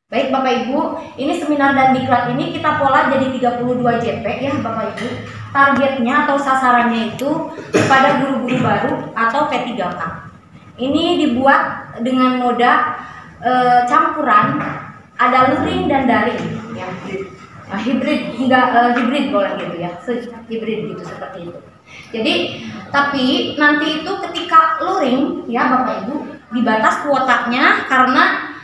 Baik Bapak Ibu, ini seminar dan diklat ini kita pola jadi 32 JP ya Bapak Ibu. Targetnya atau sasarannya itu pada guru-guru baru atau P3K. Ini dibuat dengan moda campuran, ada luring dan daring ya. Hibrid hingga hibrid boleh gitu ya, hibrid gitu seperti itu. Jadi tapi nanti itu ketika luring ya Bapak Ibu dibatas kuotanya karena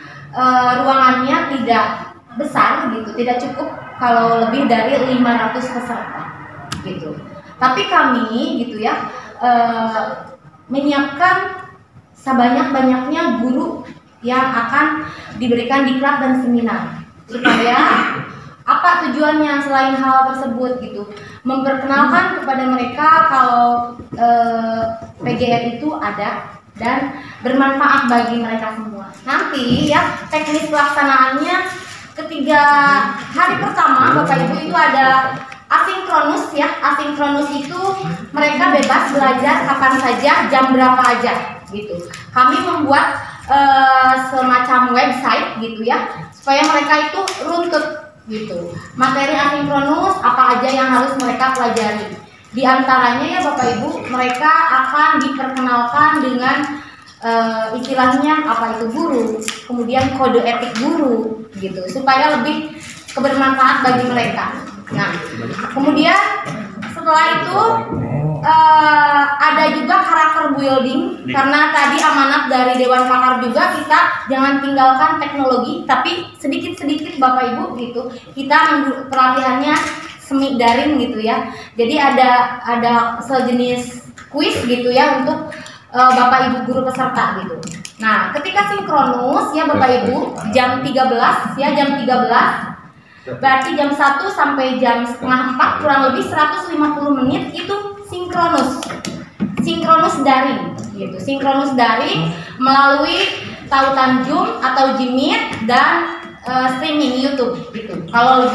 ruangannya tidak besar gitu, tidak cukup kalau lebih dari 500 peserta gitu. Tapi kami gitu ya menyiapkan sebanyak-banyaknya guru yang akan diberikan diklat dan seminar supaya apa tujuannya selain hal tersebut gitu, memperkenalkan kepada mereka kalau PGR itu ada dan bermanfaat bagi mereka semua. Nanti ya teknis pelaksanaannya ketiga hari pertama Bapak Ibu itu ada asinkronus ya. Asinkronus itu mereka bebas belajar kapan saja, jam berapa aja gitu. Kami membuat semacam website gitu ya supaya mereka itu runtut gitu. Materi asinkronus apa aja yang harus mereka pelajari. Di antaranya ya Bapak Ibu, mereka akan diperkenalkan dengan istilahnya apa itu guru, kemudian kode etik guru gitu, supaya lebih bermanfaat bagi mereka. Nah, kemudian setelah itu ada juga karakter building, karena tadi amanat dari Dewan Pakar juga kita jangan tinggalkan teknologi, tapi sedikit-sedikit Bapak Ibu gitu, kita pelatihannya semi daring gitu ya. Jadi ada sejenis kuis gitu ya untuk Bapak Ibu guru peserta gitu. Nah, ketika sinkronus ya Bapak Ibu jam 13 ya, jam 13 berarti jam 1 sampai jam setengah 4 kurang lebih 150 menit itu sinkronus. Sinkronus daring gitu. Sinkronus daring melalui tautan Zoom atau Jimit dan streaming YouTube gitu. Kalau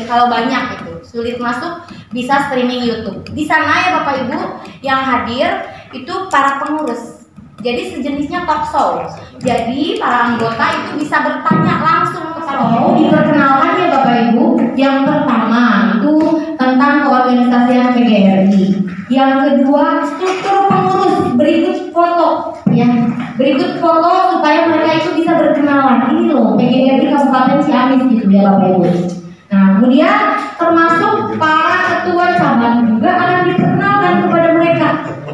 banyak gitu, sulit masuk bisa streaming YouTube. Di sana ya Bapak Ibu yang hadir itu para pengurus. Jadi sejenisnya talk show. Jadi para anggota itu bisa bertanya langsung kepada diperkenalkan ya Bapak Ibu. Yang pertama itu tentang keorganisasian PGRI. Yang kedua struktur pengurus, berikut foto ya. Berikut foto supaya mereka itu bisa berkenalan. Ini loh PGRI Kabupaten Ciamis gitu ya Bapak Ibu. Nah, kemudian termasuk para ketua cabang juga akan diperkenalkan kepada mereka.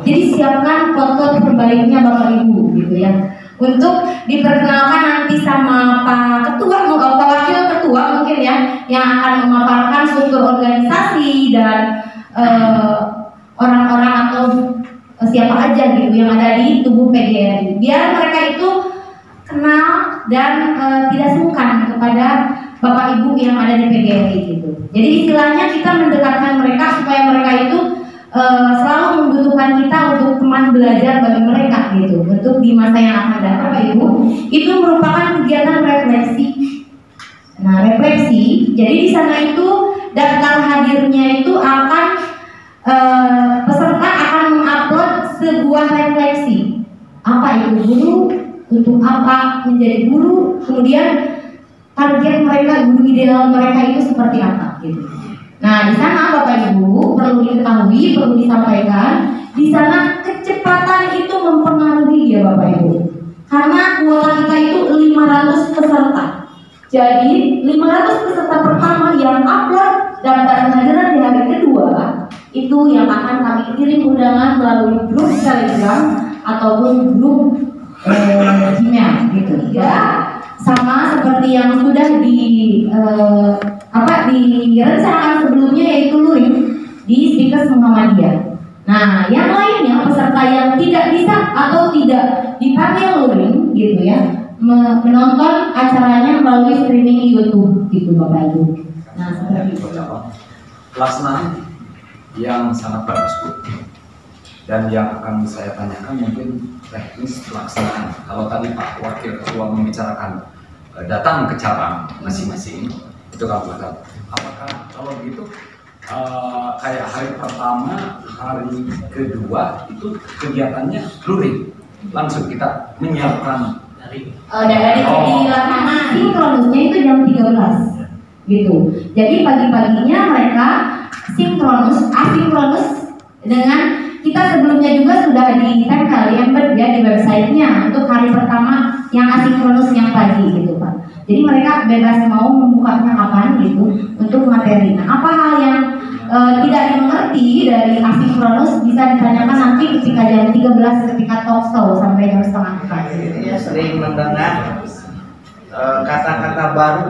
Jadi siapkan foto terbaiknya Bapak Ibu gitu ya. Untuk diperkenalkan nanti sama Pak Ketua, Pak Wakil Ketua mungkin ya, yang akan memaparkan struktur organisasi dan orang-orang atau siapa aja gitu yang ada di tubuh PGRI. Biar mereka itu kenal dan tidak sungkan kepada Bapak Ibu yang ada di PGRI gitu. Jadi istilahnya kita mendekatkan mereka supaya mereka itu selalu membutuhkan kita untuk teman belajar bagi mereka gitu. Untuk di masa yang akan datang Bapak Ibu, itu merupakan kegiatan refleksi. Nah, refleksi. Jadi di sana itu daftar hadirnya itu akan peserta akan mengupload sebuah refleksi. Apa itu guru? Untuk apa menjadi guru? Kemudian target mereka, guru ideal mereka itu seperti apa gitu. Nah, di sana Bapak Ibu perlu diketahui, perlu disampaikan, di sana kecepatan itu mempengaruhi ya Bapak Ibu. Karena kuota kita itu 500 peserta. Jadi 500 peserta pertama yang upload daftar kehadiran di hari kedua itu yang akan kami kirim undangan melalui grup Telegram ataupun grup Gmail gitu ya. Sama seperti yang sudah direncanakan sebelumnya yaitu luring di Speakers Muhammadiyah. Nah, yang lainnya peserta yang tidak bisa atau tidak dipakai luring gitu ya, menonton acaranya melalui streaming YouTube gitu Bapak Ibu. Nah, seperti itu. Pelaksanaan yang sangat bagus Bu. Dan yang akan saya tanyakan mungkin teknis pelaksanaan. Kalau tadi Pak Wakil Ketua membicarakan datang ke cabang masing-masing, itu kamu katakan. Apakah kalau begitu kayak hari pertama, hari kedua itu kegiatannya luring, langsung kita menyiapkan dari lapangan sinkronusnya itu 13 gitu. Jadi pagi-paginya mereka sinkronus, asinkronus dengan kita sebelumnya juga sudah ditempel di embed ya di websitenya untuk hari pertama yang asinkronus yang pagi gitu Pak. Jadi mereka bebas mau membukanya kapan gitu untuk materi. Nah, apa hal yang tidak dimengerti dari asinkronus bisa ditanyakan nanti ketika jam 13 ketika talk show sampai jam setengah 4. Ya, sering mendengar kata-kata baru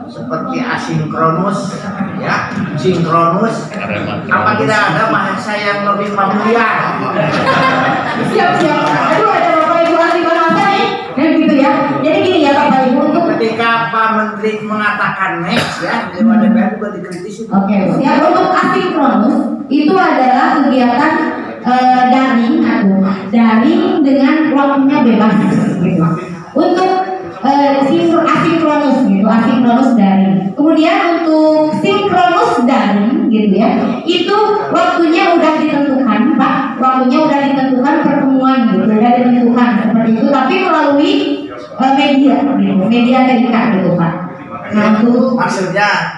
seperti asinkronus, ya, sinkronus. Apa tidak ada bahasa yang lebih familiar? Siap. Aduh, ada Bapak Ibu ahli bahasa nih. Dan gitu ya. Jadi gini ya Bapak Ibu, untuk Ketika Pak Menteri mengatakan next, ya, Dewan DPR juga dikritisi. Oke, ya untuk asinkronus itu adalah kegiatan daring dengan waktunya bebas gitu. Untuk asinkronus gitu, asinkronus daring. Kemudian untuk sinkronus daring gitu ya, itu waktunya udah ditentukan Pak, waktunya udah ditentukan pertemuan gitu, udah ditentukan seperti itu, tapi melalui media gitu, media TIK gitu Pak. Nah untuk maksudnya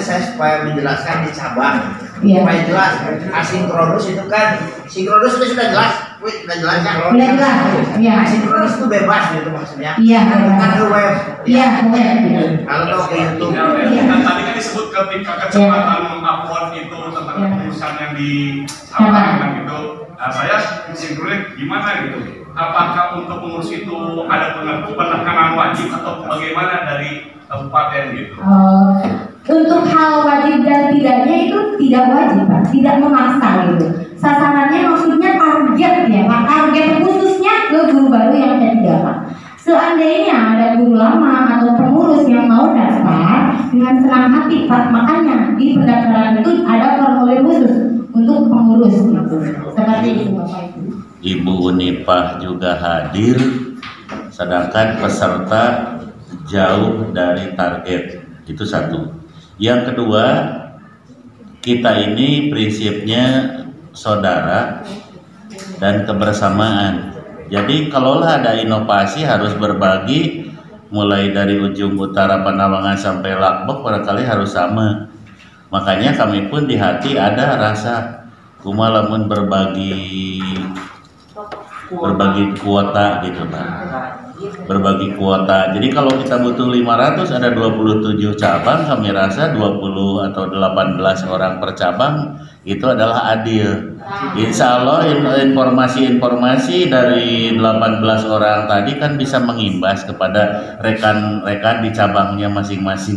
saya supaya menjelaskan di cabang, Iya. supaya jelas. Asinkronus itu kan, sinkronus itu sudah jelas, sudah jelas ya. Sudah jelas, iya. Asinkronus itu bebas gitu maksudnya. Iya, Bukan ke web. iya web gitu. Kalau tahu ke YouTube. Iya. Dan tadi kan disebut ketika kecepatan mengupload itu tentang Iya. keputusan yang disampaikan gitu. Nah, saya sinkronis gimana gitu? Apakah untuk mengurus itu ada penekanan wajib atau bagaimana dari kabupaten gitu? Untuk hal wajib dan tidaknya itu tidak wajib Pak, tidak memaksa gitu. Sasarannya maksudnya target ya Pak, target khususnya ke guru baru yang ketiga Pak. Seandainya ada guru lama atau pengurus yang mau daftar dengan senang hati Pak, makanya di pendaftaran itu ada formulir khusus untuk pengurus gitu. Seperti itu Bapak Ibu. Ibu Unipah juga hadir, sedangkan peserta jauh dari target. Itu satu. Yang kedua, kita ini prinsipnya saudara dan kebersamaan. Jadi kalaulah ada inovasi harus berbagi, mulai dari ujung utara Panambangan sampai Lakbek barangkali harus sama. Makanya kami pun di hati ada rasa kumalamun berbagi kuota gitu Pak, berbagi kuota. Jadi kalau kita butuh 500 ada 27 cabang, kami rasa 20 atau 18 orang per cabang itu adalah adil. Insya Allah informasi-informasi dari 18 orang tadi kan bisa mengimbas kepada rekan-rekan di cabangnya masing-masing.